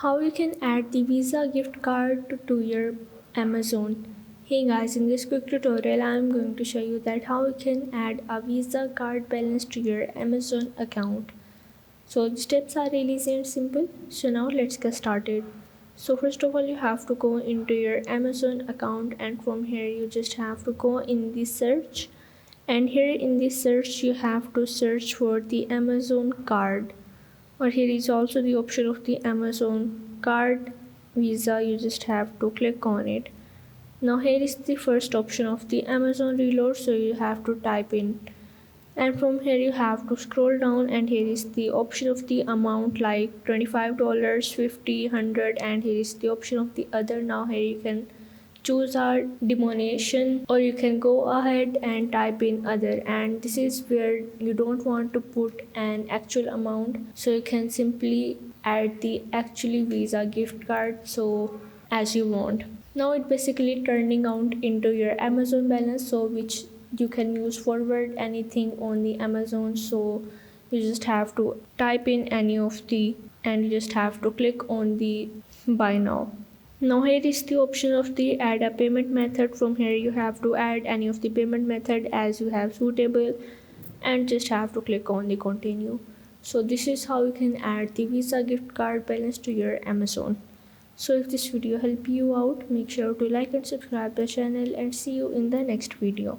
How you can add the Visa gift card to your Amazon. Hey guys, in this quick tutorial I am going to show you that how you can add a Visa card balance to your Amazon account. So the steps are really easy and simple. So now let's get started. So first of all you have to go into your Amazon account, and from here you just have to go in the search, and here in the search you have to search for the Amazon card, or here is also the option of the Amazon card Visa. You just have to click on it. Now here is the first option of the Amazon reload, so you have to type in, and from here you have to scroll down, and here is the option of the amount like $25, 50, 100, and here is the option of the other. Now here you can choose our denomination, or you can go ahead and type in other, and this is where you don't want to put an actual amount, so you can simply add the actually Visa gift card so as you want. Now it basically turning out into your Amazon balance, so which you can use forward anything on the Amazon. So you just have to type in any of the, and you just have to click on the buy now. Now here is the option of the add a payment method. From here you have to add any of the payment method as you have suitable, and just have to click on the continue. So this is how you can add the Visa gift card balance to your Amazon. So if this video helped you out, make sure to like and subscribe the channel, and see you in the next video.